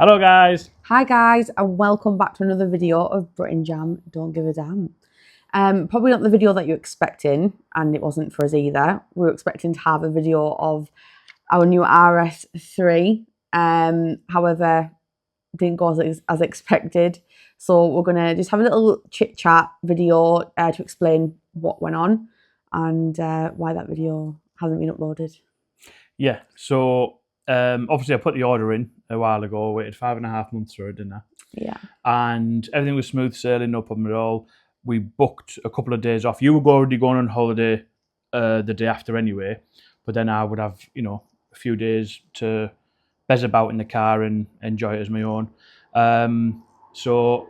Hello guys! Hi guys, and welcome back to another video of Britain Jam Don't Give a Damn. Probably not the video that you're expecting, and it wasn't for us either. We were expecting to have a video of our new RS3. However, didn't go as expected. So we're gonna just have a little chit chat video to explain what went on and why that video hasn't been uploaded. Yeah, so obviously I put the order in a while ago, waited 5.5 months for it, didn't I? Yeah. And everything was smooth sailing, no problem at all. We booked a couple of days off. You were already going on holiday the day after anyway, but then I would have, a few days to bezz about in the car and enjoy it as my own. So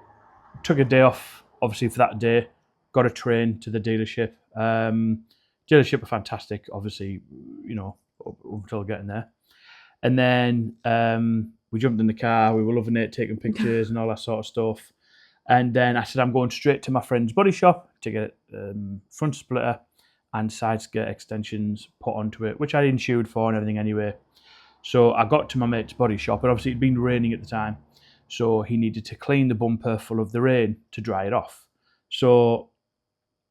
took a day off, obviously, for that day. Got a train to the dealership. Dealership were fantastic, obviously, up until getting there. And then we jumped in the car. We were loving it, taking pictures and all that sort of stuff. And then I said, I'm going straight to my friend's body shop to get front splitter and side skirt extensions put onto it, which I insured for and everything anyway. So I got to my mate's body shop, and obviously it'd been raining at the time. So he needed to clean the bumper full of the rain to dry it off. So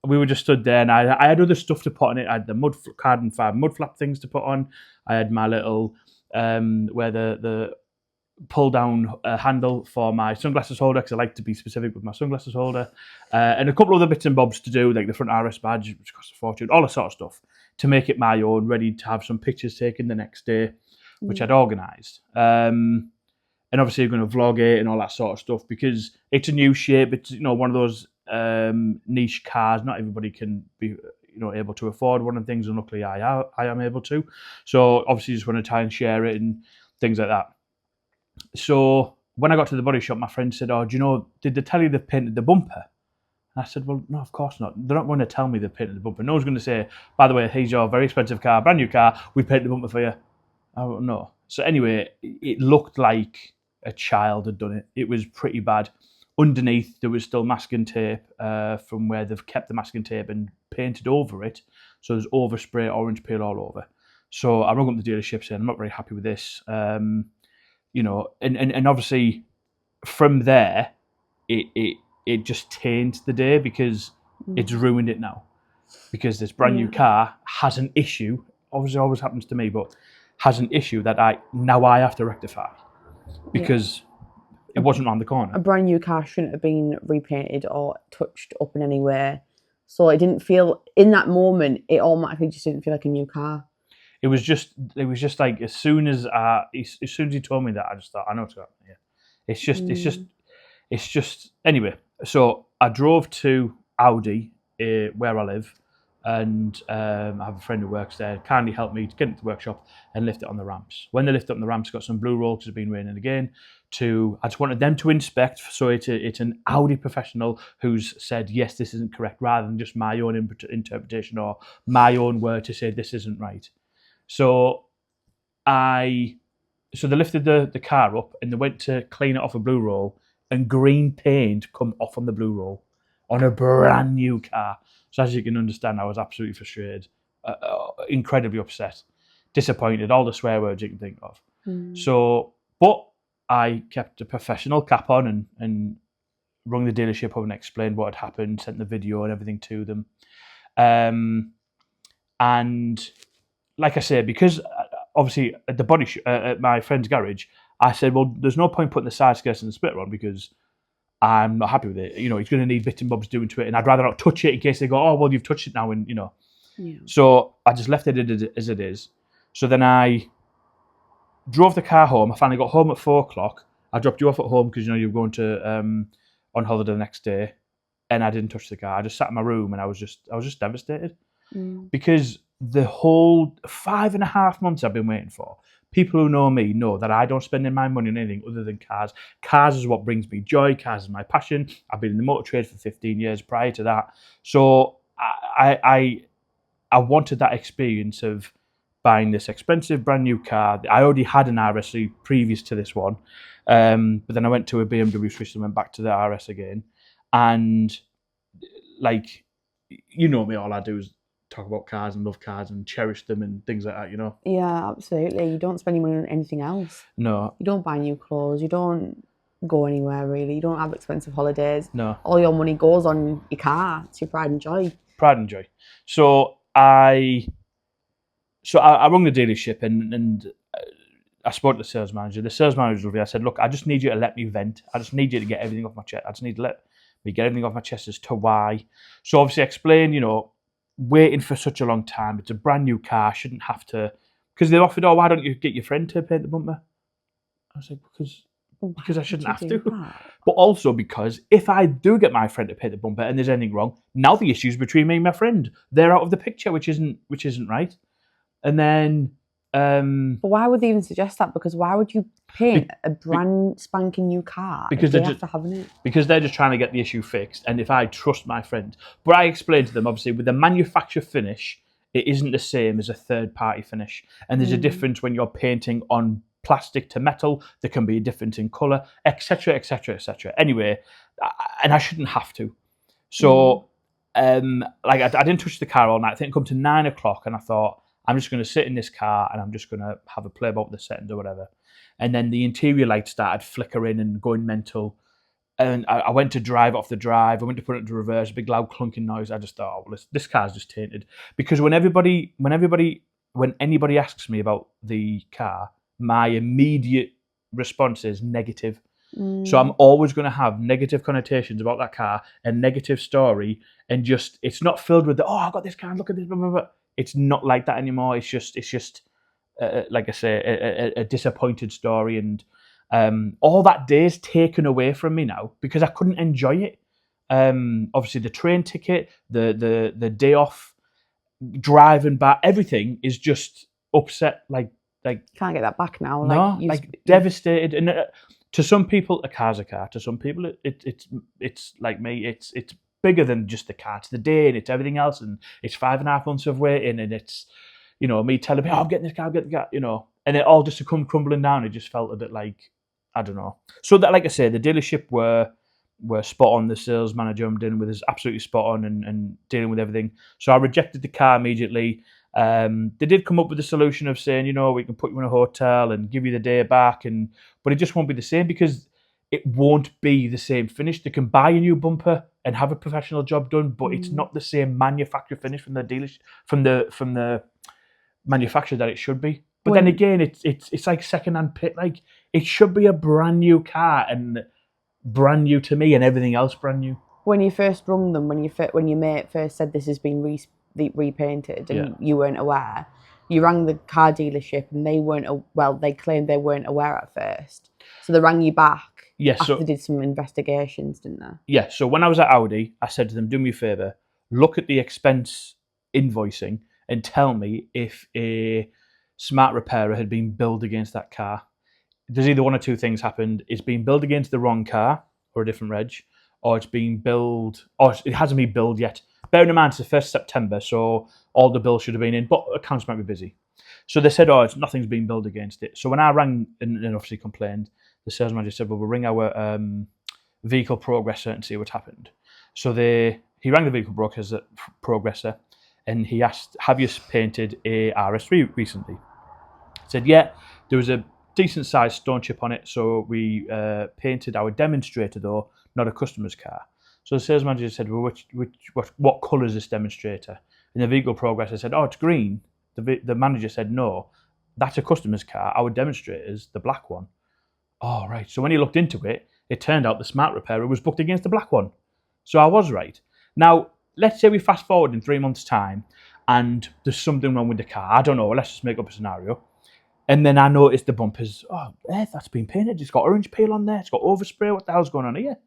we were just stood there, and I had other stuff to put on it. I had the carbon fibre mud flap things to put on. I had my little where the pull down handle for my sunglasses holder, because I like to be specific with my sunglasses holder, and a couple of other bits and bobs to do, like the front RS badge, which cost a fortune, all that sort of stuff, to make it my own, ready to have some pictures taken the next day, which I'd organised. And obviously you're going to vlog it and all that sort of stuff, because it's a new shape. It's one of those niche cars. Not everybody can be able to afford one of the things, and luckily I am able to. So obviously just want to try and share it and things like that. So when I got to the body shop, my friend said, "Oh, do you know, did they tell you they've painted the bumper?" And I said, "Well, no, of course not. They're not going to tell me they've painted the bumper. No one's going to say, by the way, here's your very expensive car, brand new car, we painted the bumper for you." Oh no. So anyway, it looked like a child had done it. It was pretty bad. Underneath, there was still masking tape from where they've kept the masking tape and painted over it. So there's overspray, orange peel all over. So I rung up the dealership saying, "I'm not very happy with this." And obviously from there, it just taints the day, because it's ruined it now. Because this brand new car has an issue. Obviously, always happens to me, but has an issue that I have to rectify, because it wasn't around the corner. A brand new car shouldn't have been repainted or touched up in any way. So it didn't feel, in that moment, it automatically just didn't feel like a new car. It was just like, as soon as he told me that, I just thought, I know what's going on here. It's just anyway. So I drove to Audi where I live, and I have a friend who works there. Kindly helped me to get into the workshop and lift it on the ramps. When they lift up on the ramps, got some blue roll because it's been raining again. I just wanted them to inspect. So it's an Audi professional who's said, yes, this isn't correct, rather than just my own interpretation or my own word to say this isn't right. So they lifted the car up, and they went to clean it off a blue roll, and green paint come off on the blue roll on a brand new car. So as you can understand, I was absolutely frustrated, incredibly upset, disappointed, all the swear words you can think of. So, but I kept a professional cap on and rung the dealership up and explained what had happened, sent the video and everything to them. And like I say, because obviously at the at my friend's garage, I said, well, there's no point putting the side skirts and the splitter on, because I'm not happy with it. He's going to need bits and bobs doing to it, and I'd rather not touch it in case they go, oh, well, you've touched it now, and So I just left it as it is. So then I drove the car home. I finally got home at 4:00. I dropped you off at home because you're going to on holiday the next day, and I didn't touch the car. I just sat in my room, and I was just devastated, because the whole 5.5 months I've been waiting for. People who know me know that I don't spend my money on anything other than cars. Cars is what brings me joy. Cars is my passion. I've been in the motor trade for 15 years prior to that. So I wanted that experience of buying this expensive brand new car. I already had an RS3 previous to this one. But then I went to a BMW switch and went back to the RS again. And like, me, all I do is talk about cars and love cars and cherish them and things like that, you know. Yeah, absolutely. You don't spend your money on anything else. No, You don't buy new clothes. You don't go anywhere really. You don't have expensive holidays. no. All your money goes on your car. It's your pride and joy. Pride and joy. So I rung the dealership and I spoke to the sales manager. The sales manager was lovely. I said, look, I just need you to let me vent. I just need you to get everything off my chest. I just need to let me get everything off my chest as to why. So obviously explain, you know, waiting for such a long time. It's a brand new car. I shouldn't have to, because they offered, oh, why don't you get your friend to paint the bumper? I was like, because I shouldn't have to. But also because if I do get my friend to paint the bumper and there's anything wrong, now the issue's between me and my friend. They're out of the picture, which isn't right. And then but why would they even suggest that? Because why would you paint a brand spanking new car because day after having it? Because they're just trying to get the issue fixed. And if I trust my friend, but I explained to them, obviously, with the manufacturer finish, it isn't the same as a third-party finish. And there's a difference when you're painting on plastic to metal. There can be a difference in colour, etc., etc., etc. Anyway, and I shouldn't have to. So, like, I didn't touch the car all night. I think it come to 9 o'clock, and I thought, I'm just going to sit in this car and I'm just going to have a play about the settings or whatever. And then the interior lights started flickering and going mental. And I went to drive off the drive. I went to put it into reverse, a big loud clunking noise. I just thought, oh, well, this car's just tainted. Because when anybody asks me about the car, my immediate response is negative. So I'm always going to have negative connotations about that car and negative story. And just, it's not filled with oh, I got this car, look at this, blah, blah, blah. It's not like that anymore. It's just like I say, a disappointed story, and all that day is taken away from me now because I couldn't enjoy it. Obviously, the train ticket, the day off, driving back, everything is just upset. Like can't get that back now. No, devastated. And to some people, a car's a car. To some people, it's like me. It's bigger than just the car. It's the day and it's everything else, and it's 5.5 months of waiting, and it's, you know, me telling me, oh, I'm getting this car, I'm getting the car, you know, and it all just to come crumbling down. It just felt a bit like, I don't know. So that, like I say, the dealership were spot on. The sales manager I'm dealing with is absolutely spot on and dealing with everything. So I rejected the car immediately. They did come up with a solution of saying, you know, we can put you in a hotel and give you the day back, but it just won't be the same because it won't be the same finish. They can buy a new bumper and have a professional job done, but it's not the same manufacturer finish from the dealership, from the manufacturer that it should be. But then again, it's like second-hand pit. Like, it should be a brand new car and brand new to me and everything else brand new. When you first rung them, when your mate first said this has been repainted and you weren't aware, you rang the car dealership and they claimed they weren't aware at first. So they rang you back. Yes, after they did some investigations, didn't they? Yeah, so when I was at Audi, I said to them, do me a favour, look at the expense invoicing and tell me if a smart repairer had been billed against that car. There's either one or two things happened. It's been billed against the wrong car or a different reg, or it's been billed, or it hasn't been billed yet. Bearing in mind, it's the 1st September, so all the bills should have been in, but accounts might be busy. So they said, nothing's been billed against it. So when I rang and obviously complained, the sales manager said, well, we'll ring our vehicle progressor and see what happened. So he rang the vehicle progressor and he asked, have you painted a RS3 recently? He said, yeah, there was a decent sized stone chip on it, so we painted our demonstrator though, not a customer's car. So the sales manager said, well, what colour is this demonstrator? And the vehicle progressor said, oh, it's green. The manager said, no, that's a customer's car. Our demonstrator's the black one. Oh, right. So when he looked into it, it turned out the smart repairer was booked against the black one. So I was right. Now, let's say we fast forward in 3 months' time and there's something wrong with the car. I don't know. Let's just make up a scenario. And then I noticed the bumpers, that's been painted. It's got orange peel on there. It's got overspray. What the hell's going on here?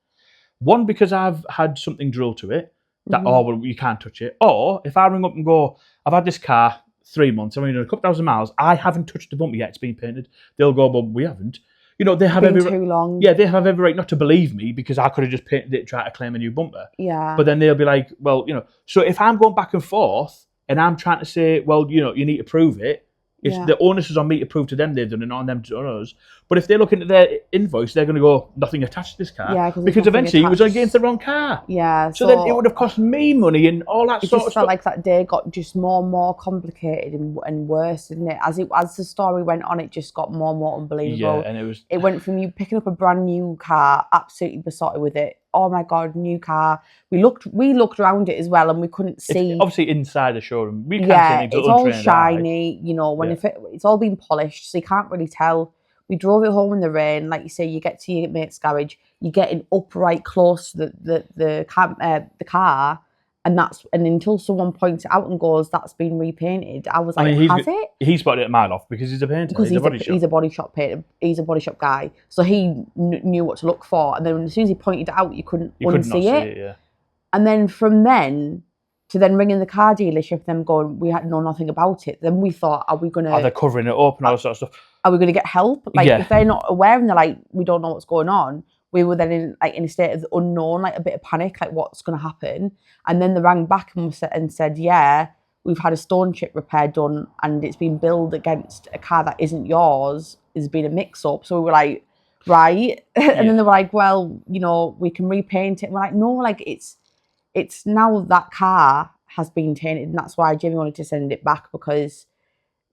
One, because I've had something drilled to it that, well, you can't touch it. Or if I ring up and go, I've had this car 3 months, I mean, a couple thousand miles, I haven't touched the bumper yet. It's been painted. They'll go, well, we haven't. You know, they have every too long. Yeah, they have every right not to believe me because I could have just painted it and tried to claim a new bumper. Yeah. But then they'll be like, well, you know, so if I'm going back and forth and I'm trying to say, well, you know, you need to prove it, the onus is on me to prove to them they've done it, not on them to us. But if they look into their invoice, they're going to go, nothing attached to this car. Yeah, 'cause there's because nothing eventually it was attached. against the wrong car. Yeah. So then it would have cost me money and all that it sort just of felt stuff. like that day got just more and more complicated and worse, didn't it? As the story went on, it just got more and more unbelievable. Yeah, and it was. It went from you picking up a brand new car, absolutely besotted with it. Oh my god, new car. We looked around it as well, and we couldn't see. It's obviously inside the showroom. We can't see Yeah, anything. it's all shiny. You know, when it's all been polished, so you can't really tell. We drove it home in the rain, like you say. You get to your mate's garage, you're getting up right close to the car, and until someone points it out and goes, "That's been repainted." I was like, "Has it?" He spotted it a mile off because he's a painter. Because he's a body shop. He's a body shop painter. He's a body shop guy, so he knew what to look for. And then as soon as he pointed it out, you couldn't unsee it. Yeah. And then from then to then ringing the car dealership, them going, we had know nothing about it. Then we thought, are they covering it up and all that sort of stuff? Are we going to get help? Like if they're not aware and they're like, we don't know what's going on. We were then in a state of unknown, like a bit of panic, like what's going to happen. And then they rang back and said, yeah, we've had a stone chip repair done and it's been billed against a car that isn't yours. There's been a mix-up. So we were like, right. And then they were like, well, you know, we can repaint it. And we're like, no, like it's now that car has been tainted, and that's why Jimmy wanted to send it back, because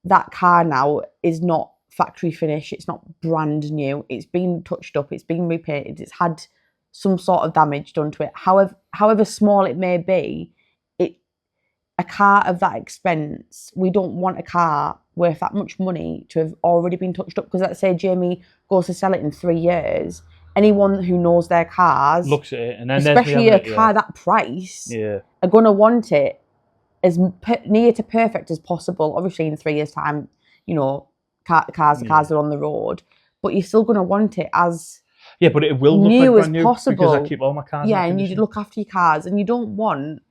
that car now is not factory finish, it's not brand new, it's been touched up, it's been repainted, it's had some sort of damage done to it. However small it may be, a car of that expense, we don't want a car worth that much money to have already been touched up. Because let's say Jamie goes to sell it in 3 years, anyone who knows their cars looks at it, and then especially a car that price, are going to want it as near to perfect as possible. Obviously in 3 years time, you know, cars are on the road, but you're still going to want it as but it will look new like as brand possible, new, because I keep all my cars and you look after your cars, and you don't want,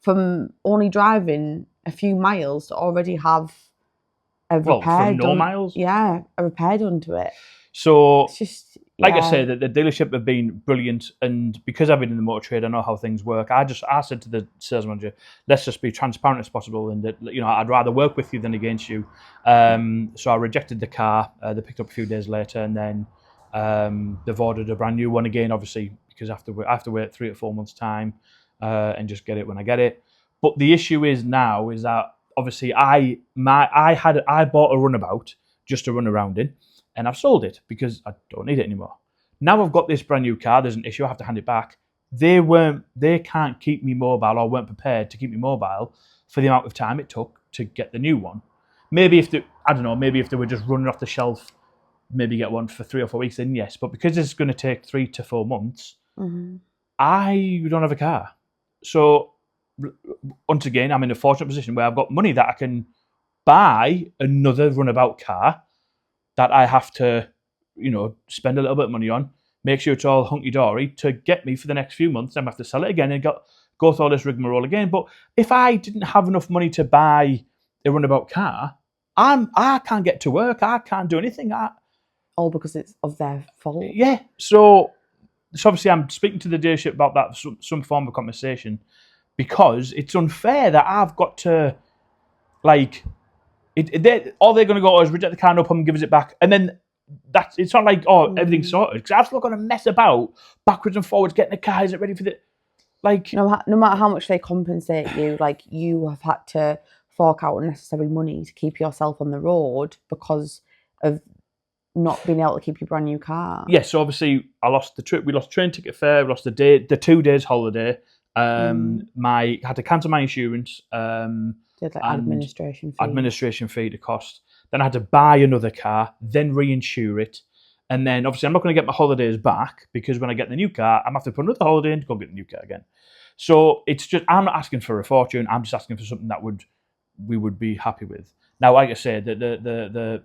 from only driving a few miles, to already have a repair done. Miles? Yeah, a repair done to it. So it's just, like I say, that the dealership have been brilliant, and because I've been in the motor trade, I know how things work. I said to the sales manager, let's just be transparent as possible, and that, you know, I'd rather work with you than against you. So I rejected the car. They picked up a few days later, and then they've ordered a brand new one again, obviously, because I have to wait 3 or 4 months' time and just get it when I get it. But the issue is now is that obviously I bought a runabout just to run around in, and I've sold it because I don't need it anymore. Now I've got this brand new car. There's an issue. I have to hand it back. They can't keep me mobile, or weren't prepared to keep me mobile for the amount of time it took to get the new one. Maybe if they were just running off the shelf, maybe get one for 3 or 4 weeks, then yes. But because it's going to take 3 to 4 months, I don't have a car. So once again, I'm in a fortunate position where I've got money that I can buy another runabout car that I have to, you know, spend a little bit of money on, make sure it's all hunky-dory to get me for the next few months. Then I have to sell it again and go through all this rigmarole again. But if I didn't have enough money to buy a runabout car, I can't get to work. I can't do anything. All because it's of their fault. Yeah. So obviously I'm speaking to the dealership about that, some form of compensation, because it's unfair that I've got to, like, all they're going to go is reject the car, no problem, give us it back, and then it's not like, everything's sorted, because I've still got to mess about backwards and forwards getting the car, is it ready for the, like, no matter how much they compensate you, like, you have had to fork out unnecessary money to keep yourself on the road because of not being able to keep your brand new car. Yes, so obviously I lost the trip. We lost train ticket fare. We lost the 2 days holiday. Had to cancel my insurance. Did like administration fee to cost. Then I had to buy another car, then reinsure it, and then obviously I'm not going to get my holidays back, because when I get the new car, I'm going to have to put another holiday in to go get the new car again. So it's just, I'm not asking for a fortune. I'm just asking for something that we would be happy with. Now, like I said, the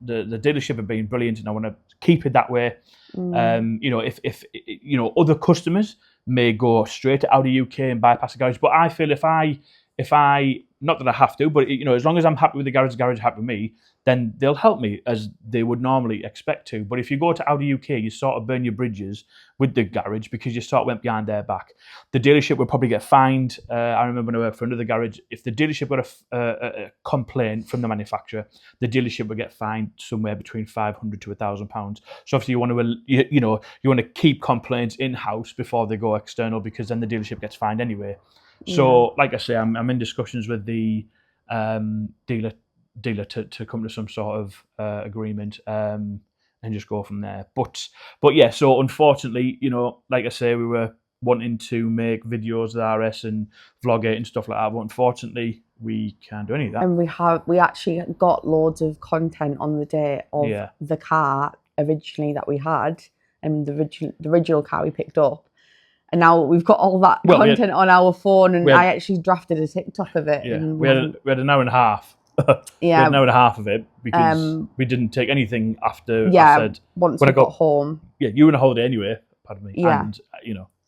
dealership have been brilliant, and I want to keep it that way. You know, if you know, other customers may go straight to Audi UK and bypass the garage, but I feel if I not that I have to, but as long as I'm happy with the garage is happy with me, then they'll help me as they would normally expect to. But if you go to Audi UK, you sort of burn your bridges with the garage because you sort of went behind their back. The dealership would probably get fined. I remember when I worked for another garage, if the dealership got a complaint from the manufacturer, the dealership would get fined somewhere between £500 to £1,000. So obviously you want to, you want to keep complaints in house before they go external, because then the dealership gets fined anyway. So, like I say, I'm in discussions with the dealer to come to some sort of agreement and just go from there. But yeah, so unfortunately, like I say, we were wanting to make videos with RS and vlog it and stuff like that, but unfortunately, we can't do any of that. And we actually got loads of content on the day of the car originally that we had, and the original car we picked up. And now we've got all that content on our phone, and I actually drafted a TikTok of it. Yeah, and we had an hour and a half. We had an hour and a half of it because we didn't take anything after. I said once we got home. Yeah, you were on a holiday anyway. Pardon me. Yeah, and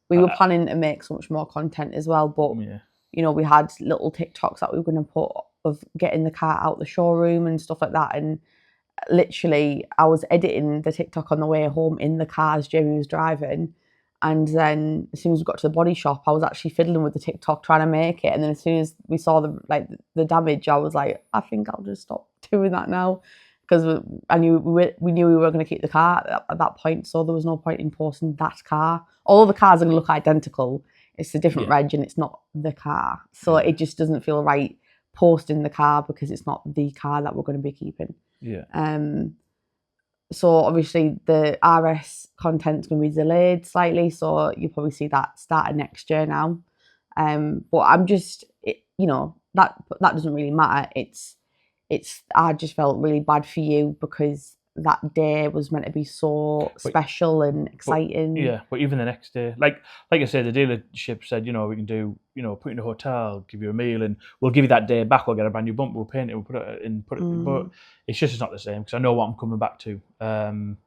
we were planning to make so much more content as well, but we had little TikToks that we were going to put of getting the car out the showroom and stuff like that. And literally, I was editing the TikTok on the way home in the car as Jamie was driving. And then as soon as we got to the body shop, I was actually fiddling with the TikTok trying to make it. And then as soon as we saw the damage, I was like, I think I'll just stop doing that now, because I knew we knew we were going to keep the car at that point. So there was no point in posting that car. All the cars are going to look identical. It's a different reg and it's not the car. So it just doesn't feel right posting the car because it's not the car that we're going to be keeping. Yeah. So obviously the RS content's going to be delayed slightly, so you'll probably see that starting next year now. But I'm just, that doesn't really matter. I just felt really bad for you because that day was meant to be so special and exciting. But even the next day, like I said, the dealership said, we can do, put you in a hotel, give you a meal, and we'll give you that day back. We'll get a brand new bumper, we'll paint it, we'll put it in, but it's not the same because I know what I'm coming back to. And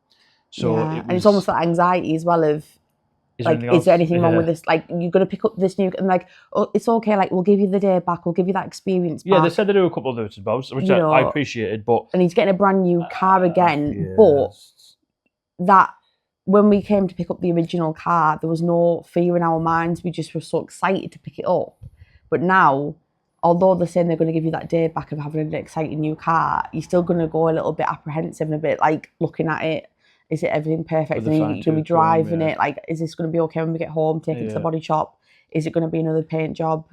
it's almost that anxiety as well of, is there anything wrong with this? Like, you're going to pick up this new, and like, oh, it's okay, like, we'll give you the day back, we'll give you that experience back. Yeah, they said they do a couple of bits and bobs, which I appreciated, but... And he's getting a brand new car again, but that, when we came to pick up the original car, there was no fear in our minds, we just were so excited to pick it up. But now, although they're saying they're going to give you that day back of having an exciting new car, you're still going to go a little bit apprehensive and a bit, like, looking at it. Is it everything perfect? And you're going to be driving it. Like, is this going to be okay when we get home, take it to the body shop? Is it going to be another paint job,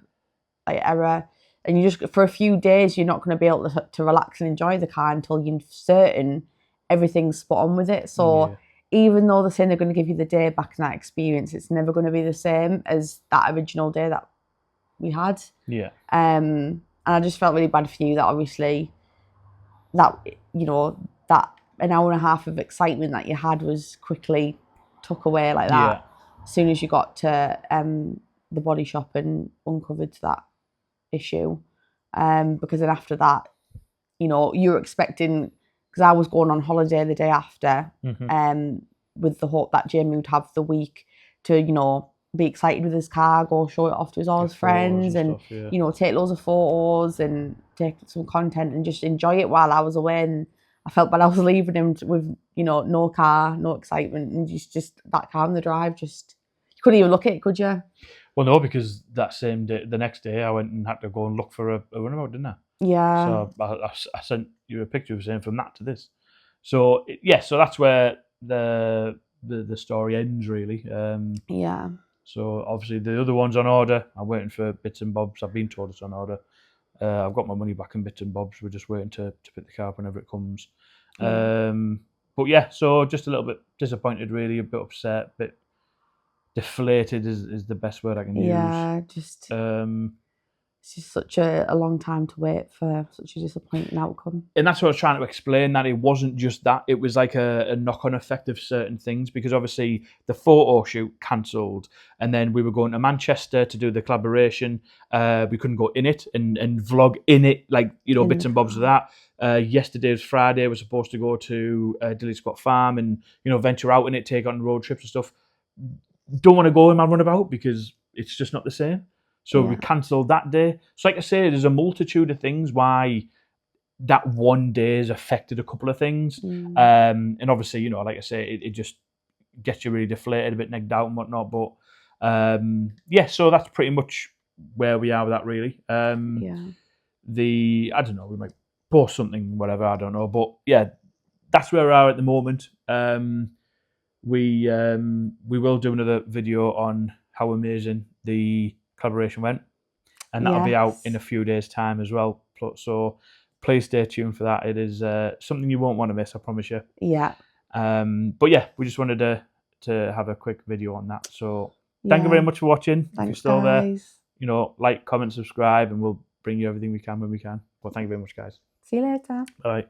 like, error? And you just, for a few days, you're not going to be able to relax and enjoy the car until you're certain everything's spot on with it. So even though they're saying they're going to give you the day back in that experience, it's never going to be the same as that original day that we had. Yeah. And I just felt really bad for you that obviously that, that an hour and a half of excitement that you had was quickly took away like that as soon as you got to the body shop and uncovered that issue. Because then after that, you were expecting, because I was going on holiday the day after, with the hope that Jamie would have the week to, be excited with his car, go show it off to all his friends and take loads of photos and take some content and just enjoy it while I was away. And I felt bad I was leaving him with, no car, no excitement, and just that car on the drive, you couldn't even look at it, could you? Well, no, because that same day, the next day, I went and had to go and look for a runabout, didn't I? Yeah. So I sent you a picture of saying from that to this. So, so that's where the story ends, really. So, obviously, the other one's on order. I'm waiting for bits and bobs. I've been told it's on order. I've got my money back in bits and bobs. We're just waiting to pick the car up whenever it comes. But yeah, so just a little bit disappointed, really, a bit upset, a bit deflated is the best word I can use. Yeah, just it's just such a long time to wait for such a disappointing outcome. And that's what I was trying to explain, that it wasn't just that. It was like a knock-on effect of certain things, because obviously the photo shoot cancelled, and then we were going to Manchester to do the collaboration. We couldn't go in it and vlog in it, like, bits and bobs of that. Yesterday was Friday. We're supposed to go to Dilly Scott Farm and, venture out in it, take on road trips and stuff. Don't want to go in my runabout because it's just not the same. So we Yeah. cancelled that day. So like I say, there's a multitude of things why that one day has affected a couple of things. And obviously, you know, like I say, it just gets you really deflated, a bit negged out and whatnot. But yeah, so that's pretty much where we are with that, really. Yeah. I don't know, we might post something, whatever, I don't know. But yeah, that's where we are at the moment. We will do another video on how amazing the collaboration went, and that'll be out in a few days' time as well. So please stay tuned for that. It is something you won't want to miss, I promise you. Yeah. But yeah, we just wanted to have a quick video on that. So thank you very much for watching. If you're still there, you know, like, comment, subscribe, and we'll bring you everything we can when we can. Well, thank you very much, guys. See you later. All right.